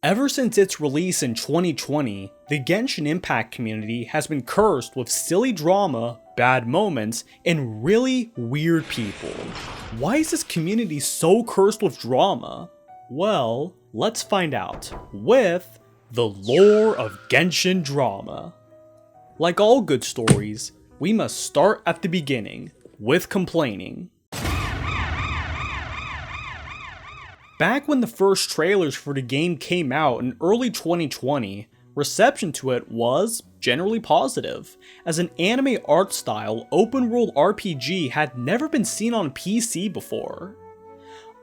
Ever since its release in 2020, the Genshin Impact community has been cursed with silly drama, bad moments, and really weird people. Why is this community so cursed with drama? Well, let's find out with the lore of Genshin drama. Like all good stories, we must start at the beginning, with complaining. Back when the first trailers for the game came out in early 2020, reception to it was generally positive, as an anime art style open world RPG had never been seen on PC before.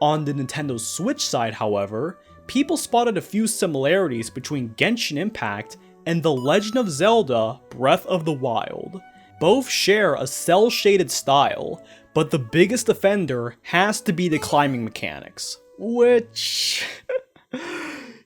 On the Nintendo Switch side, however, people spotted a few similarities between Genshin Impact and The Legend of Zelda: Breath of the Wild. Both share a cel-shaded style, but the biggest offender has to be the climbing mechanics. Which...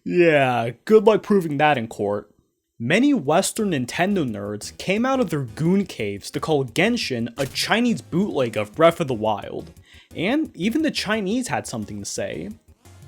yeah, good luck proving that in court. Many Western Nintendo nerds came out of their goon caves to call Genshin a Chinese bootleg of Breath of the Wild, and even the Chinese had something to say.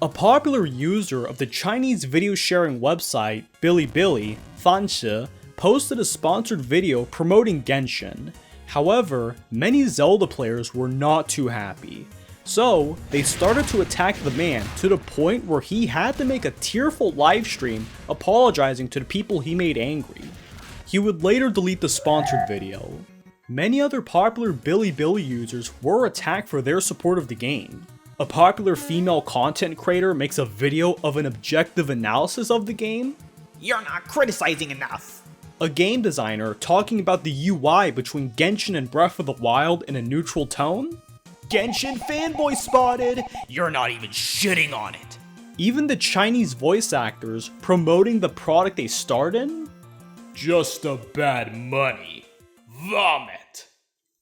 A popular user of the Chinese video sharing website Bilibili, Fanshi, posted a sponsored video promoting Genshin. However, many Zelda players were not too happy. So, they started to attack the man to the point where he had to make a tearful livestream apologizing to the people he made angry. He would later delete the sponsored video. Many other popular Bilibili users were attacked for their support of the game. A popular female content creator makes a video of an objective analysis of the game. You're not criticizing enough. A game designer talking about the UI between Genshin and Breath of the Wild in a neutral tone. Genshin fanboy spotted! You're not even shitting on it! Even the Chinese voice actors promoting the product they starred in? Just a bad money. Vomit!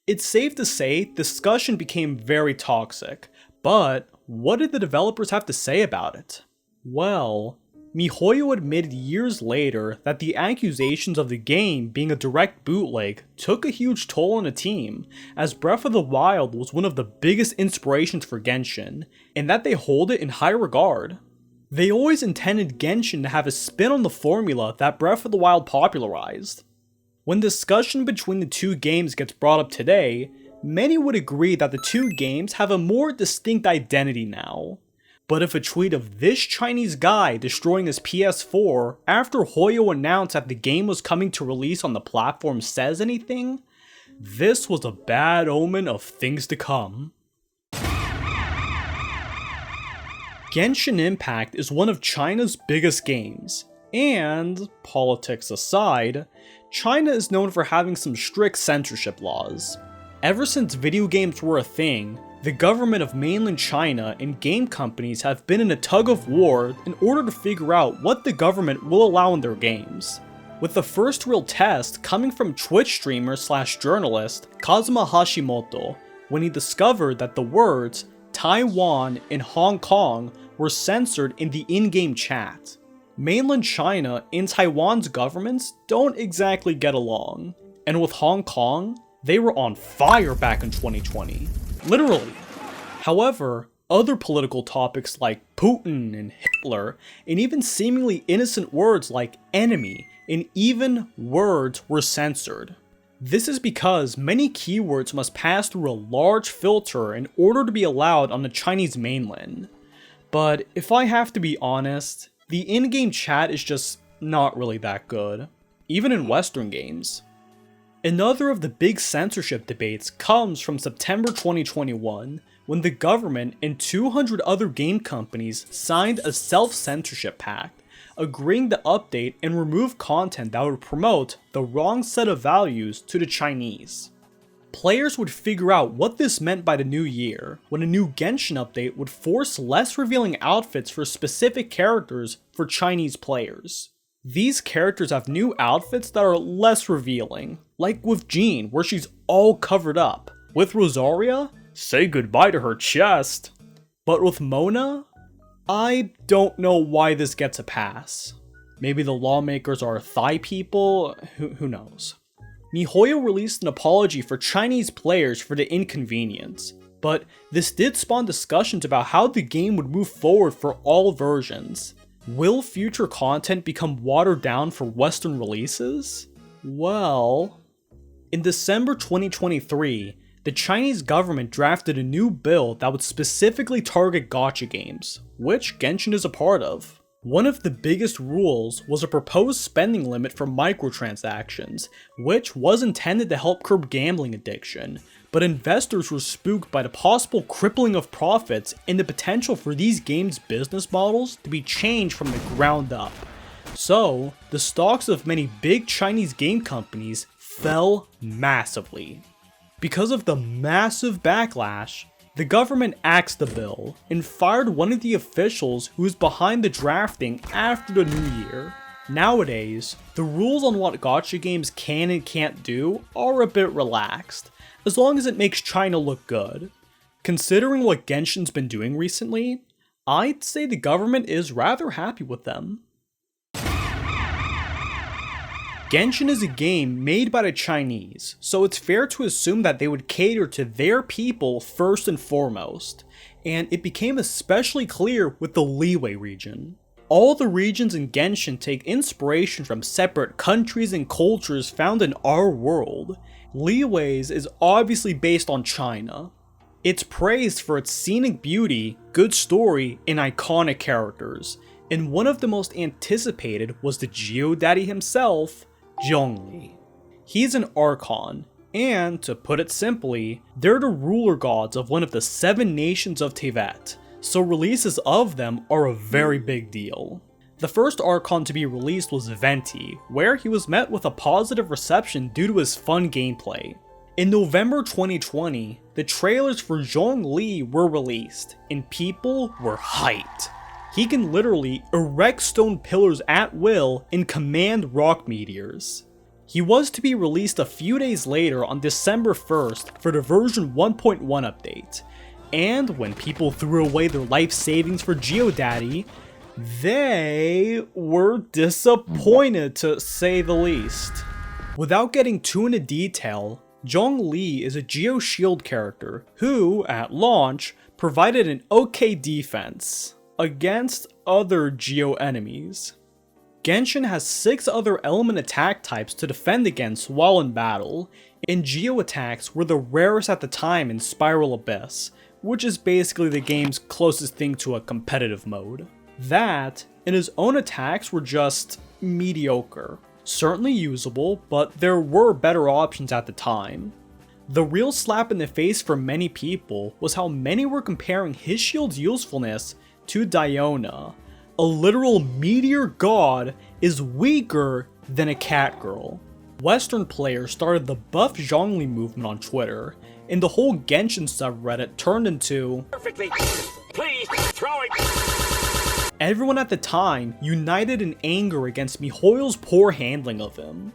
It's safe to say discussion became very toxic, but what did the developers have to say about it? Well, MiHoYo admitted years later that the accusations of the game being a direct bootleg took a huge toll on the team, as Breath of the Wild was one of the biggest inspirations for Genshin, and that they hold it in high regard. They always intended Genshin to have a spin on the formula that Breath of the Wild popularized. When discussion between the two games gets brought up today, many would agree that the two games have a more distinct identity now. But if a tweet of this Chinese guy destroying his PS4 after Hoyo announced that the game was coming to release on the platform says anything, this was a bad omen of things to come. Genshin Impact is one of China's biggest games, and, politics aside, China is known for having some strict censorship laws. Ever since video games were a thing, the government of mainland China and game companies have been in a tug of war in order to figure out what the government will allow in their games. With the first real test coming from Twitch streamer / journalist Kazuma Hashimoto, when he discovered that the words Taiwan and Hong Kong were censored in the in-game chat. Mainland China and Taiwan's governments don't exactly get along, and with Hong Kong, they were on fire back in 2020. Literally. However, other political topics like Putin and Hitler, and even seemingly innocent words like enemy, and even words were censored. This is because many keywords must pass through a large filter in order to be allowed on the Chinese mainland. But if I have to be honest, the in-game chat is just not really that good, even in Western games. Another of the big censorship debates comes from September 2021, when the government and 200 other game companies signed a self-censorship pact, agreeing to update and remove content that would promote the wrong set of values to the Chinese. Players would figure out what this meant by the new year, when a new Genshin update would force less revealing outfits for specific characters for Chinese players. These characters have new outfits that are less revealing, like with Jean, where she's all covered up. With Rosaria, say goodbye to her chest. But with Mona, I don't know why this gets a pass. Maybe the lawmakers are Thai people, who knows. MiHoYo released an apology for Chinese players for the inconvenience, but this did spawn discussions about how the game would move forward for all versions. Will future content become watered down for Western releases? Well, in December 2023, the Chinese government drafted a new bill that would specifically target gacha games, which Genshin is a part of. One of the biggest rules was a proposed spending limit for microtransactions, which was intended to help curb gambling addiction, but investors were spooked by the possible crippling of profits and the potential for these games' business models to be changed from the ground up. So, the stocks of many big Chinese game companies fell massively. Because of the massive backlash, the government axed the bill and fired one of the officials who was behind the drafting after the new year. Nowadays, the rules on what gacha games can and can't do are a bit relaxed, as long as it makes China look good. Considering what Genshin's been doing recently, I'd say the government is rather happy with them. Genshin is a game made by the Chinese, so it's fair to assume that they would cater to their people first and foremost, and it became especially clear with the Liyue region. All the regions in Genshin take inspiration from separate countries and cultures found in our world. Liyue's is obviously based on China. It's praised for its scenic beauty, good story, and iconic characters, and one of the most anticipated was the Geodaddy himself, Zhongli. He's an Archon, and to put it simply, they're the ruler gods of one of the 7 nations of Teyvat, so releases of them are a very big deal. The first Archon to be released was Venti, where he was met with a positive reception due to his fun gameplay. In November 2020, the trailers for Zhongli were released, and people were hyped. He can literally erect stone pillars at will and command rock meteors. He was to be released a few days later on December 1st for the version 1.1 update, and when people threw away their life savings for Geodaddy, they were disappointed to say the least. Without getting too into detail, Zhongli is a Geo Shield character who, at launch, provided an okay defense against other Geo enemies. Genshin has 6 other element attack types to defend against while in battle, and Geo attacks were the rarest at the time in Spiral Abyss, which is basically the game's closest thing to a competitive mode. That, and his own attacks were just mediocre. Certainly usable, but there were better options at the time. The real slap in the face for many people was how many were comparing his shield's usefulness to Diona. A literal meteor god is weaker than a cat girl. Western players started the buff Zhongli movement on Twitter, and the whole Genshin subreddit turned into Perfectly. Please throw it. Everyone at the time united in anger against MiHoYo's poor handling of him.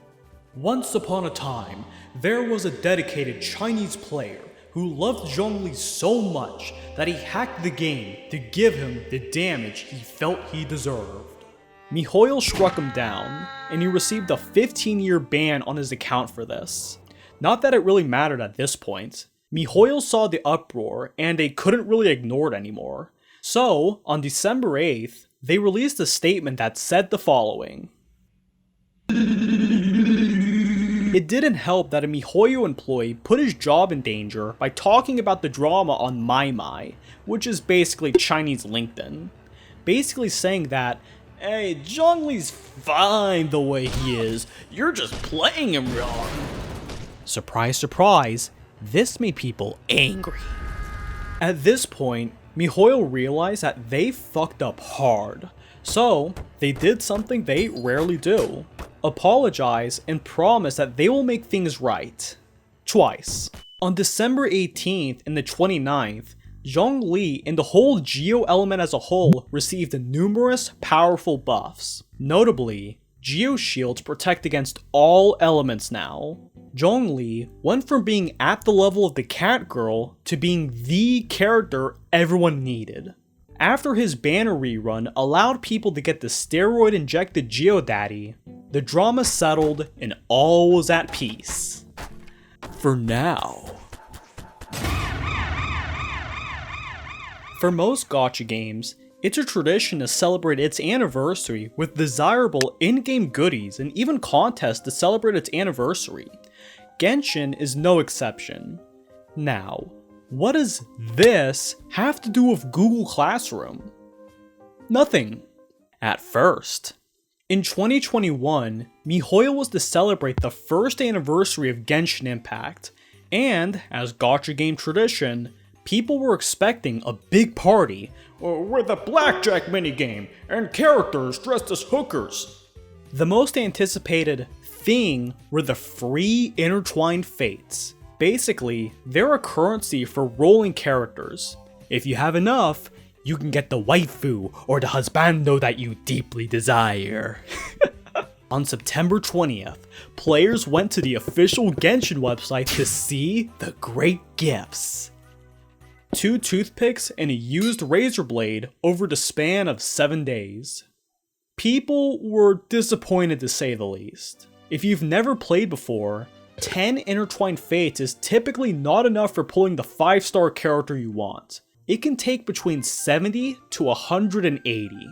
Once upon a time, there was a dedicated Chinese player who loved Zhongli so much that he hacked the game to give him the damage he felt he deserved. MiHoYo struck him down, and he received a 15-year ban on his account for this. Not that it really mattered at this point. MiHoYo saw the uproar, and they couldn't really ignore it anymore. So, on December 8th, they released a statement that said the following. It didn't help that a MiHoYo employee put his job in danger by talking about the drama on MaiMai, which is basically Chinese LinkedIn. Basically saying that, hey, Zhongli's fine the way he is, you're just playing him wrong. Surprise, surprise, this made people angry. At this point, MiHoYo realized that they fucked up hard, so they did something they rarely do. Apologize and promise that they will make things right. Twice. On December 18th and the 29th, Zhongli and the whole Geo element as a whole received numerous powerful buffs. Notably, Geo shields protect against all elements now. Zhongli went from being at the level of the cat girl to being the character everyone needed. After his banner rerun allowed people to get the steroid-injected Geodaddy, the drama settled and all was at peace. For now. For most gacha games, It's a tradition to celebrate its anniversary with desirable in-game goodies and even contests to celebrate its anniversary. Genshin is no exception. Now, what does this have to do with Google Classroom? Nothing. At first. In 2021, miHoYo was to celebrate the first anniversary of Genshin Impact, and, as gacha game tradition, people were expecting a big party with a blackjack minigame and characters dressed as hookers. The most anticipated thing were the free intertwined fates. Basically, they're a currency for rolling characters. If you have enough, you can get the waifu or the husbando that you deeply desire. On September 20th, players went to the official Genshin website to see the great gifts. 2 toothpicks and a used razor blade over the span of 7 days. People were disappointed to say the least. If you've never played before, 10 intertwined fates is typically not enough for pulling the 5-star character you want. It can take between 70 to 180.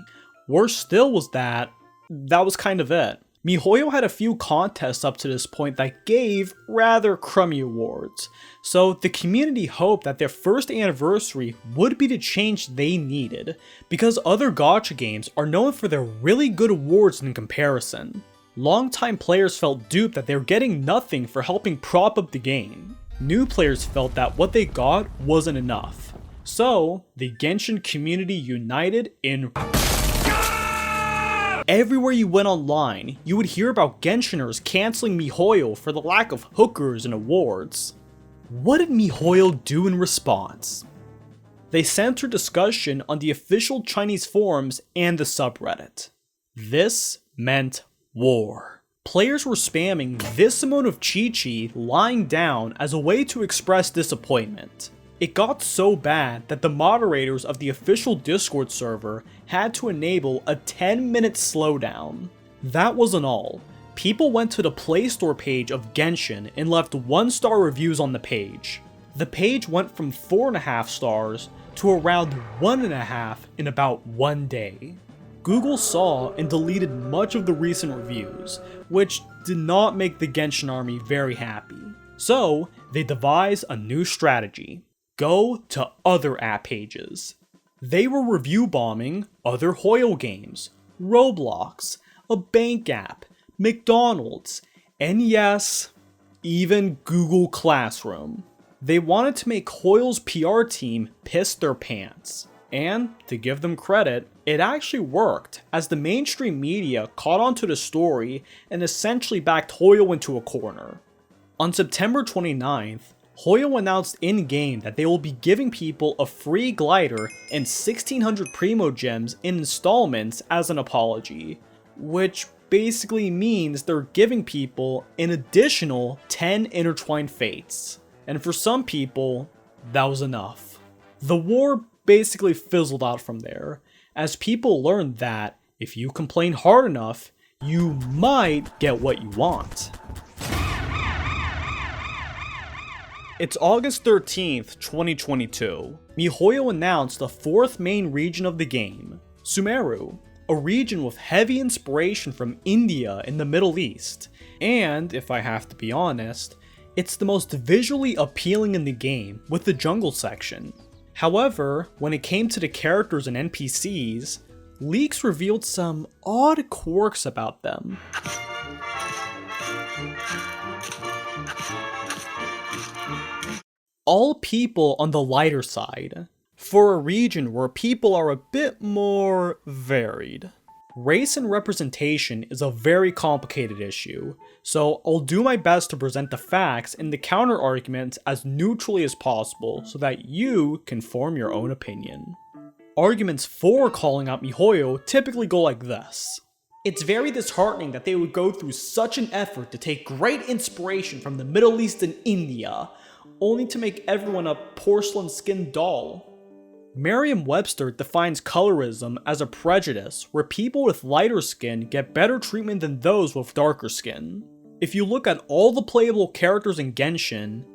Worse still was that was kind of it. miHoYo had a few contests up to this point that gave rather crummy awards, so the community hoped that their first anniversary would be the change they needed, because other gacha games are known for their really good awards in comparison. Longtime players felt duped that they were getting nothing for helping prop up the game. New players felt that what they got wasn't enough. So, the Genshin community united in... Everywhere you went online, you would hear about Genshiners canceling miHoYo for the lack of hookers and awards. What did miHoYo do in response? They centered discussion on the official Chinese forums and the subreddit. This meant war. Players were spamming this amount of Chi-Chi lying down as a way to express disappointment. It got so bad that the moderators of the official Discord server had to enable a 10-minute slowdown. That wasn't all. People went to the Play Store page of Genshin and left 1-star reviews on the page. The page went from 4.5 stars to around 1.5 in about 1 day. Google saw and deleted much of the recent reviews, which did not make the Genshin army very happy. So, they devised a new strategy. Go to other app pages. They were review bombing other Hoyo games, Roblox, a bank app, McDonald's, and yes, even Google Classroom. They wanted to make Hoyle's PR team piss their pants. And, to give them credit, it actually worked, as the mainstream media caught on to the story and essentially backed Hoyo into a corner. On September 29th, Hoyo announced in-game that they will be giving people a free glider and 1600 Primo Gems in installments as an apology, which basically means they're giving people an additional 10 intertwined fates. And for some people, that was enough. The war basically fizzled out from there, as people learned that if you complain hard enough, you might get what you want. It's August 13th, 2022. miHoYo announced the 4th main region of the game, Sumeru, a region with heavy inspiration from India and the Middle East, and, if I have to be honest, it's the most visually appealing in the game with the jungle section. However, when it came to the characters and NPCs, leaks revealed some odd quirks about them. All people on the lighter side, for a region where people are a bit more varied. Race and representation is a very complicated issue, so I'll do my best to present the facts and the counter-arguments as neutrally as possible so that you can form your own opinion. Arguments for calling out miHoYo typically go like this. It's very disheartening that they would go through such an effort to take great inspiration from the Middle East and India, only to make everyone a porcelain-skinned doll. Merriam-Webster defines colorism as a prejudice where people with lighter skin get better treatment than those with darker skin. If you look at all the playable characters in Genshin,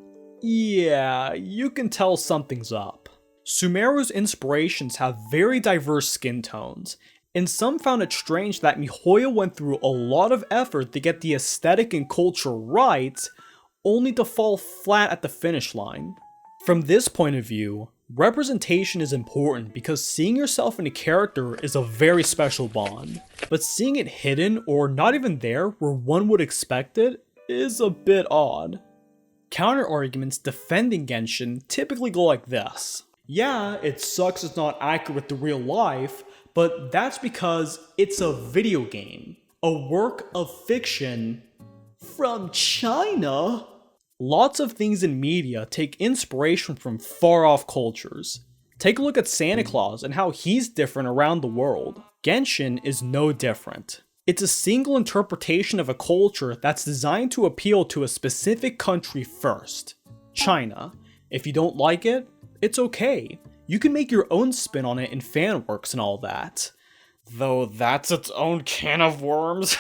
yeah, you can tell something's up. Sumeru's inspirations have very diverse skin tones, and some found it strange that MiHoYo went through a lot of effort to get the aesthetic and culture right, only to fall flat at the finish line. From this point of view, representation is important because seeing yourself in a character is a very special bond, but seeing it hidden or not even there where one would expect it is a bit odd. Counter-arguments defending Genshin typically go like this. Yeah, it sucks it's not accurate to real life, but that's because it's a video game, a work of fiction from China. Lots of things in media take inspiration from far-off cultures. Take a look at Santa Claus and how he's different around the world. Genshin is no different. It's a single interpretation of a culture that's designed to appeal to a specific country first, China. If you don't like it, it's okay. You can make your own spin on it in fanworks and all that. Though that's its own can of worms.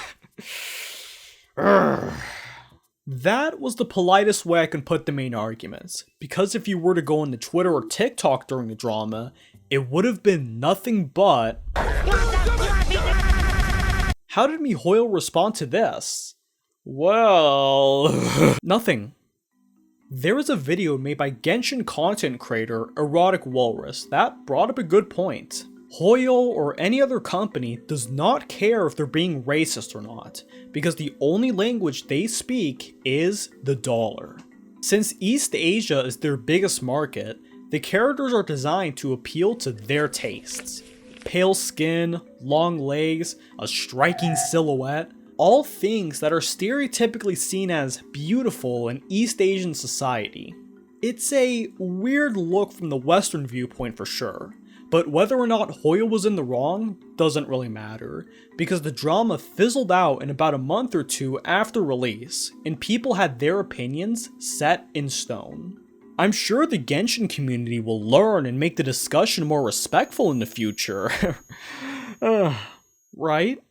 That was the politest way I can put the main arguments, because if you were to go into Twitter or TikTok during the drama, it would have been nothing but... How did MiHoYo respond to this? Well... nothing. There was a video made by Genshin content creator Erotic Walrus that brought up a good point. Hoyo or any other company does not care if they're being racist or not, because the only language they speak is the dollar. Since East Asia is their biggest market, the characters are designed to appeal to their tastes. Pale skin, long legs, a striking silhouette, all things that are stereotypically seen as beautiful in East Asian society. It's a weird look from the Western viewpoint for sure. But whether or not Hoyo was in the wrong doesn't really matter, because the drama fizzled out in about a month or two after release, and people had their opinions set in stone. I'm sure the Genshin community will learn and make the discussion more respectful in the future. Right?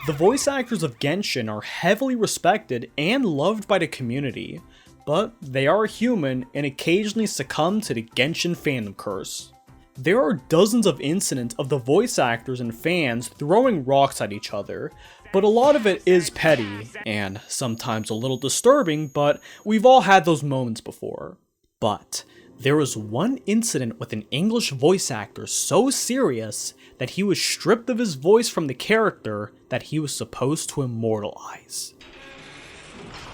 The voice actors of Genshin are heavily respected and loved by the community, but they are human and occasionally succumb to the Genshin fandom curse. There are dozens of incidents of the voice actors and fans throwing rocks at each other, but a lot of it is petty, and sometimes a little disturbing, but we've all had those moments before. But there was one incident with an English voice actor so serious that he was stripped of his voice from the character that he was supposed to immortalize.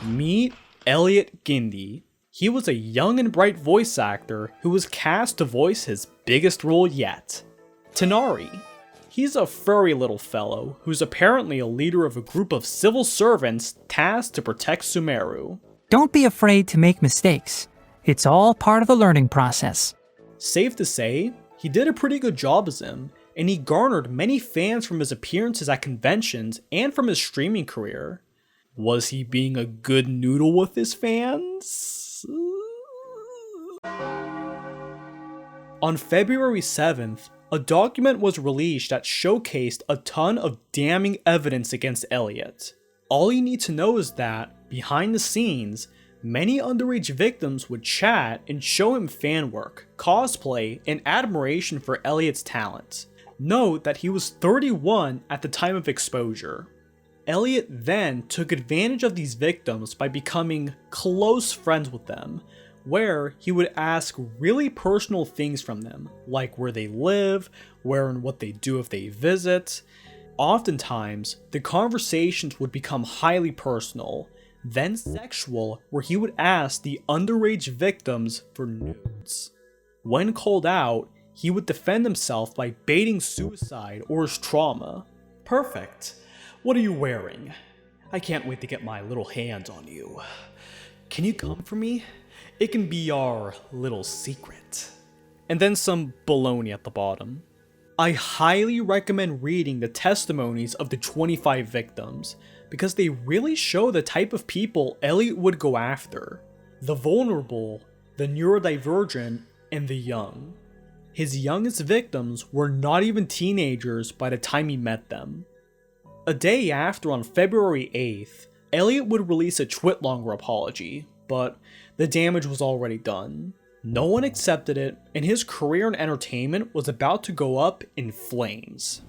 Meet Elliot Gindi. He was a young and bright voice actor who was cast to voice his biggest role yet, Tanari. He's a furry little fellow who's apparently a leader of a group of civil servants tasked to protect Sumeru. Don't be afraid to make mistakes. It's all part of the learning process. Safe to say, he did a pretty good job as him, and he garnered many fans from his appearances at conventions and from his streaming career. Was he being a good noodle with his fans? On February 7th, a document was released that showcased a ton of damning evidence against Elliot. All you need to know is that, behind the scenes, many underage victims would chat and show him fan work, cosplay, and admiration for Elliot's talent. Note that he was 31 at the time of exposure. Elliot then took advantage of these victims by becoming close friends with them, where he would ask really personal things from them, like where they live, where and what they do if they visit. Oftentimes, the conversations would become highly personal, then sexual, where he would ask the underage victims for nudes. When called out, he would defend himself by baiting suicide or his trauma. Perfect. What are you wearing? I can't wait to get my little hands on you. Can you come for me? It can be our little secret. And then some baloney at the bottom. I highly recommend reading the testimonies of the 25 victims, because they really show the type of people Elliot would go after. The vulnerable, the neurodivergent, and the young. His youngest victims were not even teenagers by the time he met them. A day after, on February 8th, Elliot would release a twit-longer apology, but the the damage was already done. No one accepted it, and his career in entertainment was about to go up in flames.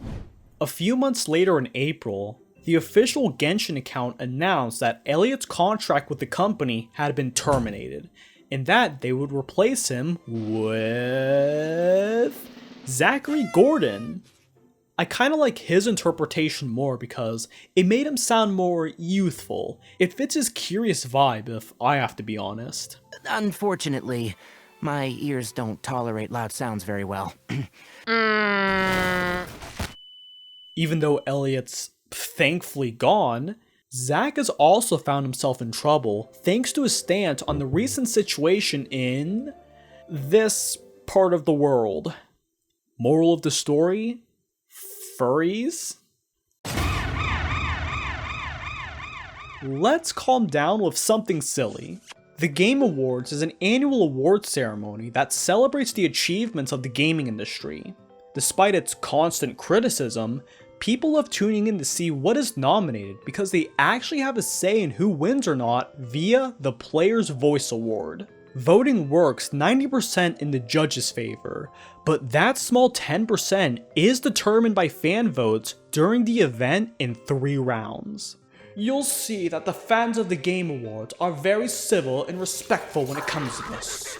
A few months later in April, the official Genshin account announced that Elliot's contract with the company had been terminated, and that they would replace him with Zachary Gordon. I kinda like his interpretation more because it made him sound more youthful. It fits his curious vibe, if I have to be honest. Unfortunately, my ears don't tolerate loud sounds very well. Even though Elliot's thankfully gone, Zach has also found himself in trouble thanks to his stance on the recent situation in this part of the world. Moral of the story? Furries? Let's calm down with something silly. The Game Awards is an annual awards ceremony that celebrates the achievements of the gaming industry. Despite its constant criticism, people love tuning in to see what is nominated because they actually have a say in who wins or not via the Player's Voice Award. Voting works 90% in the judges' favor, but that small 10% is determined by fan votes during the event in 3 rounds. You'll see that the fans of the Game Awards are very civil and respectful when it comes to this.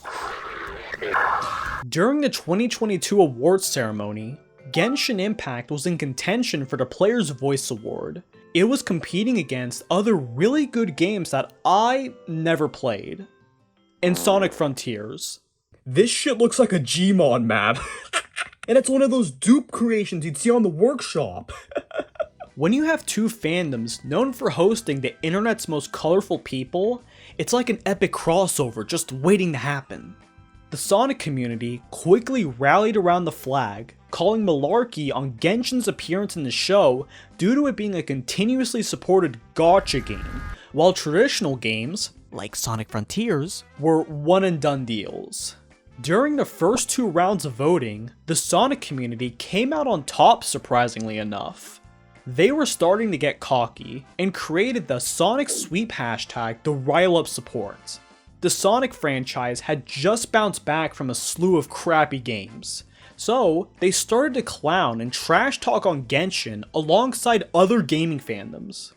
During the 2022 awards ceremony, Genshin Impact was in contention for the Player's Voice Award. It was competing against other really good games that I never played. And Sonic Frontiers. This shit looks like a Gmod map. And it's one of those dupe creations you'd see on the workshop. When you have two fandoms known for hosting the internet's most colorful people, it's like an epic crossover just waiting to happen. The Sonic community quickly rallied around the flag, calling malarkey on Genshin's appearance in the show due to it being a continuously supported gacha game, while traditional games, like Sonic Frontiers, were one-and-done deals. During the first 2 rounds of voting, the Sonic community came out on top surprisingly enough. They were starting to get cocky, and created the Sonic Sweep hashtag to rile up support. The Sonic franchise had just bounced back from a slew of crappy games, so they started to clown and trash talk on Genshin alongside other gaming fandoms.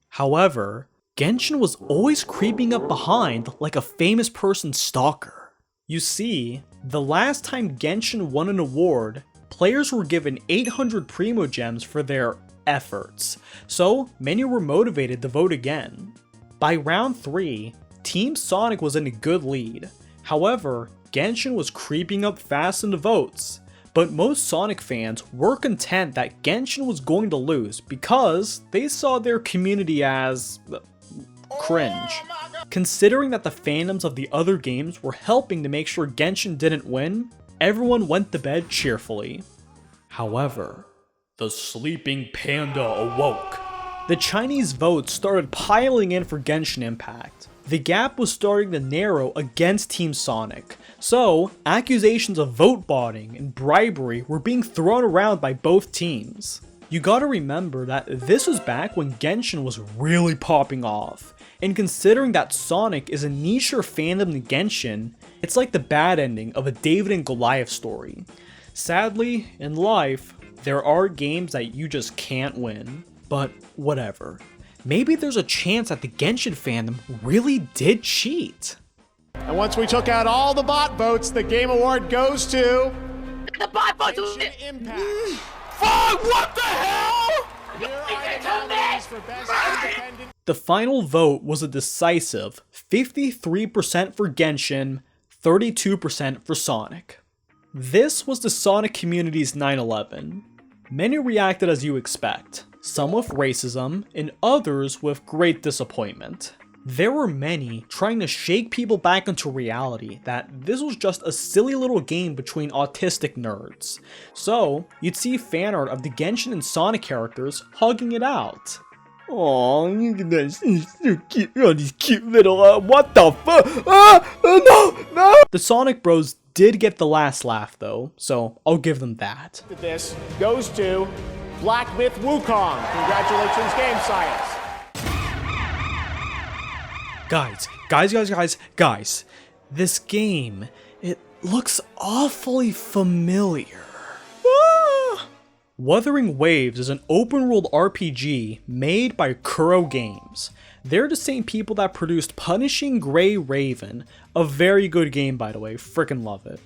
However, Genshin was always creeping up behind like a famous person's stalker. You see, the last time Genshin won an award, players were given 800 Primo Gems for their efforts, so many were motivated to vote again. By round 3, Team Sonic was in a good lead. However, Genshin was creeping up fast in the votes, but most Sonic fans were content that Genshin was going to lose because they saw their community as cringe. Considering that the fandoms of the other games were helping to make sure Genshin didn't win, everyone went to bed cheerfully. However, the sleeping panda awoke. The Chinese votes started piling in for Genshin Impact. The gap was starting to narrow against Team Sonic, so accusations of vote botting and bribery were being thrown around by both teams. You gotta remember that this was back when Genshin was really popping off, and considering that Sonic is a nicher fandom than Genshin, it's like the bad ending of a David and Goliath story. Sadly, in life, there are games that you just can't win, but whatever. Maybe there's a chance that the Genshin fandom really did cheat. And once we took out all the bot votes, the Game Award goes to The bot votes! Genshin Impact. Fuck, what the hell? Here are the nominees for Best Independent. The final vote was a decisive 53% for Genshin, 32% for Sonic. This was the Sonic community's 9/11. Many reacted as you expect, some with racism, and others with great disappointment. There were many trying to shake people back into reality that this was just a silly little game between autistic nerds. So, you'd see fan art of the Genshin and Sonic characters hugging it out. Aww, look at this, it's so cute, oh, these cute little, what the fuck, no! The Sonic Bros did get the last laugh though, so I'll give them that. This goes to Black Myth Wukong. Congratulations, Game Science. Guys. This game, it looks awfully familiar. Wuthering Waves is an open-world RPG made by Kuro Games. They're the same people that produced Punishing Gray Raven, a very good game by the way, freaking love it.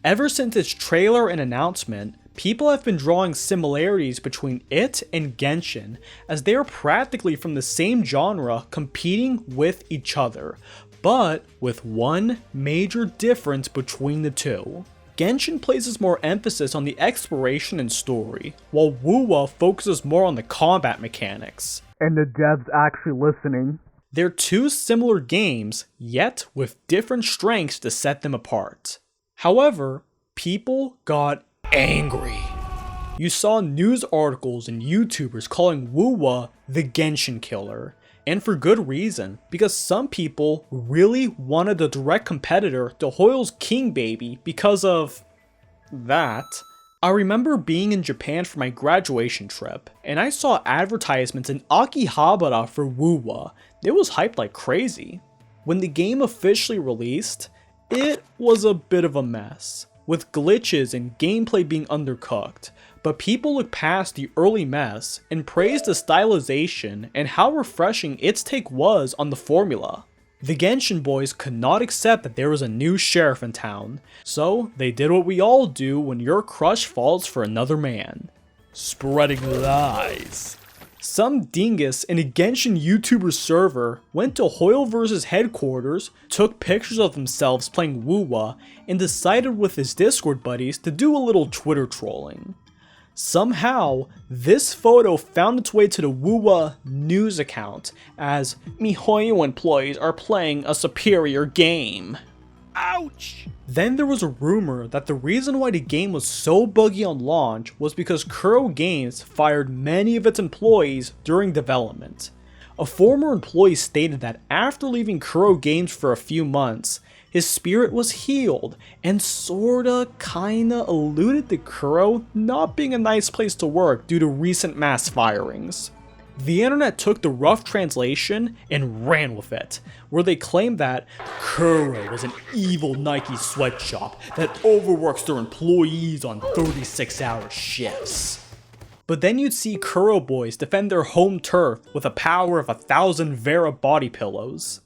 Ever since its trailer and announcement, people have been drawing similarities between it and Genshin, as they are practically from the same genre competing with each other, but with one major difference between the two. Genshin places more emphasis on the exploration and story, while Wuwa focuses more on the combat mechanics. And the devs actually listening. They're two similar games, yet with different strengths to set them apart. However, people got angry. You saw news articles and YouTubers calling Wuwa the Genshin killer. And for good reason, because some people really wanted a direct competitor to Hoyle's King Baby because of that. I remember being in Japan for my graduation trip, and I saw advertisements in Akihabara for Wuwa. It was hyped like crazy. When the game officially released, it was a bit of a mess, with glitches and gameplay being undercooked. But people looked past the early mess and praised the stylization and how refreshing its take was on the formula. The Genshin boys could not accept that there was a new sheriff in town, so they did what we all do when your crush falls for another man. Spreading lies. Some dingus in a Genshin YouTuber server went to Hoyleverse's headquarters, took pictures of themselves playing Wuwa, and decided with his Discord buddies to do a little Twitter trolling. Somehow, this photo found its way to the Wuwa news account as MiHoYo employees are playing a superior game. Ouch! Then there was a rumor that the reason why the game was so buggy on launch was because Kuro Games fired many of its employees during development. A former employee stated that after leaving Kuro Games for a few months, his spirit was healed and sorta kinda alluded to Kuro not being a nice place to work due to recent mass firings. The internet took the rough translation and ran with it, where they claimed that Kuro was an evil Nike sweatshop that overworks their employees on 36-hour shifts. But then you'd see Kuro boys defend their home turf with a power of 1,000 Vera body pillows.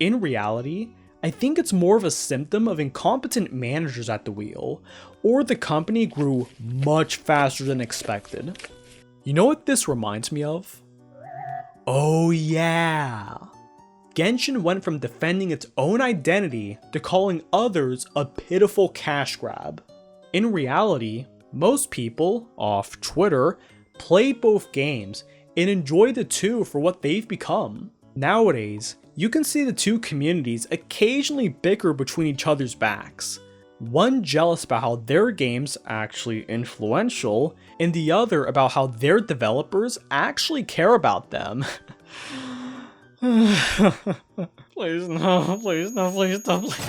In reality, I think it's more of a symptom of incompetent managers at the wheel, or the company grew much faster than expected. You know what this reminds me of? Oh yeah! Genshin went from defending its own identity to calling others a pitiful cash grab. In reality, most people, off Twitter, played both games and enjoyed the two for what they've become. Nowadays, you can see the two communities occasionally bicker between each other's backs. One jealous about how their game's actually influential, and the other about how their developers actually care about them. Please no, please no, please no, please.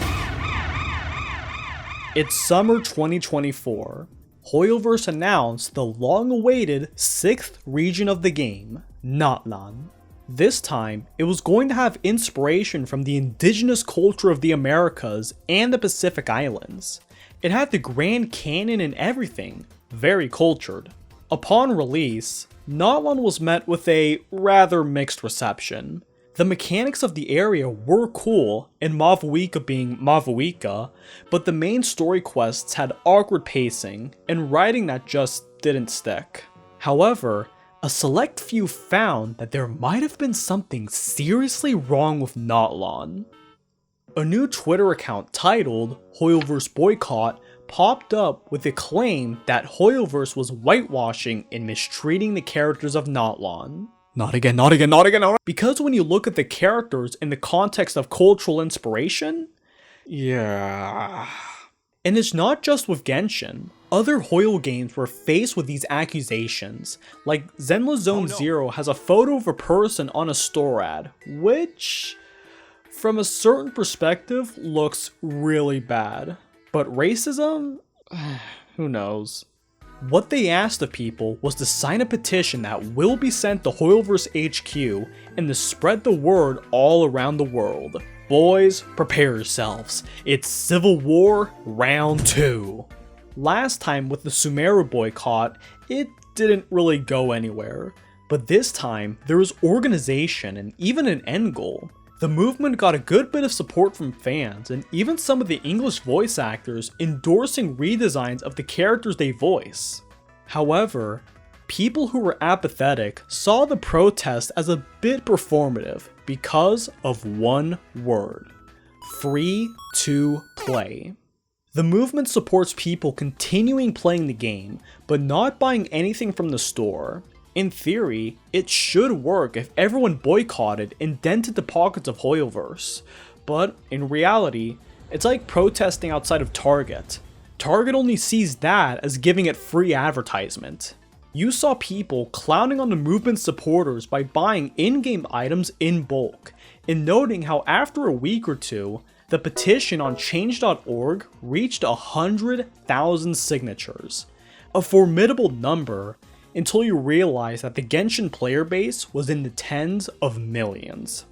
It's summer 2024. Hoyleverse announced the long-awaited 6th region of the game, Natlan. This time, it was going to have inspiration from the indigenous culture of the Americas and the Pacific Islands. It had the Grand Canyon and everything, very cultured. Upon release, Natlan was met with a rather mixed reception. The mechanics of the area were cool, and Mavuika being Mavuika, but the main story quests had awkward pacing, and writing that just didn't stick. However, a select few found that there might have been something seriously wrong with Natlan. A new Twitter account titled Hoyleverse Boycott popped up with the claim that Hoyleverse was whitewashing and mistreating the characters of Natlan. Not again, not again, not again, not again. Because when you look at the characters in the context of cultural inspiration, yeah. And it's not just with Genshin. Other Hoyle games were faced with these accusations, like Zenless Zone Zero has a photo of a person on a store ad, which, from a certain perspective, looks really bad. But racism? Who knows? What they asked of people was to sign a petition that will be sent to Hoyleverse HQ and to spread the word all around the world. Boys, prepare yourselves. It's Civil War Round 2. Last time with the Sumeru boycott, it didn't really go anywhere. But this time, there was organization and even an end goal. The movement got a good bit of support from fans, and even some of the English voice actors endorsing redesigns of the characters they voice. However, people who were apathetic saw the protest as a bit performative because of one word: free to play. The movement supports people continuing playing the game, but not buying anything from the store. In theory, it should work if everyone boycotted and dented the pockets of Hoyoverse, but in reality, it's like protesting outside of Target. Target only sees that as giving it free advertisement. You saw people clowning on the movement's supporters by buying in-game items in bulk, and noting how after a week or two, the petition on change.org reached 100,000 signatures. A formidable number, until you realize that the Genshin player base was in the tens of millions.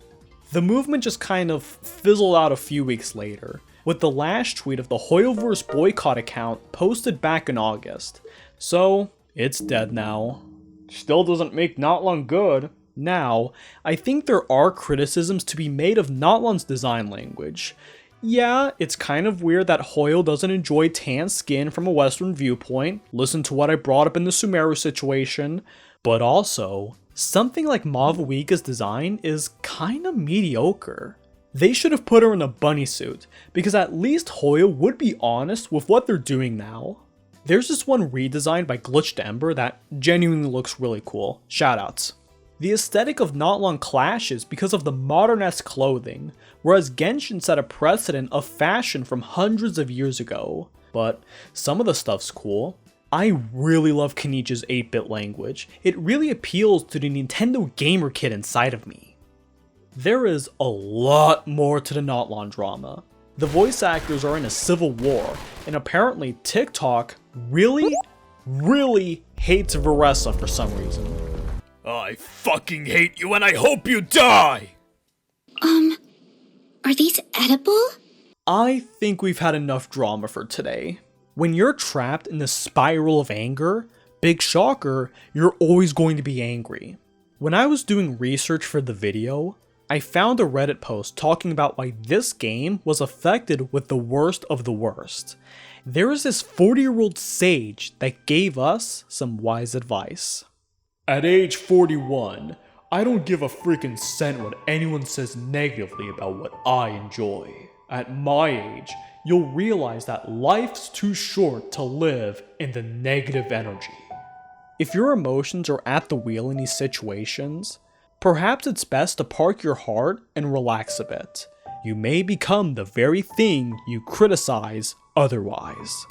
The movement just kind of fizzled out a few weeks later, with the last tweet of the Hoyoverse boycott account posted back in August, so it's dead now. Still doesn't make Notlon good. Now, I think there are criticisms to be made of Notlon's design language. Yeah, it's kind of weird that Hoyo doesn't enjoy tan skin from a Western viewpoint, listen to what I brought up in the Sumeru situation, but also, something like Mavuika's design is kinda mediocre. They should have put her in a bunny suit, because at least Hoyo would be honest with what they're doing now. There's this one redesign by Glitched Ember that genuinely looks really cool, shoutouts. The aesthetic of Notlon clashes because of the modern-esque clothing, whereas Genshin set a precedent of fashion from hundreds of years ago. But some of the stuff's cool. I really love Kenichi's 8-bit language. It really appeals to the Nintendo gamer kid inside of me. There is a lot more to the Notlon drama. The voice actors are in a civil war, and apparently TikTok really hates Veressa for some reason. I fucking hate you and I hope you die! Are these edible? I think we've had enough drama for today. When you're trapped in the spiral of anger, big shocker, you're always going to be angry. When I was doing research for the video, I found a Reddit post talking about why this game was affected with the worst of the worst. There is this 40-year-old sage that gave us some wise advice. At age 41, I don't give a freaking cent what anyone says negatively about what I enjoy. At my age, you'll realize that life's too short to live in the negative energy. If your emotions are at the wheel in these situations, perhaps it's best to park your heart and relax a bit. You may become the very thing you criticize otherwise.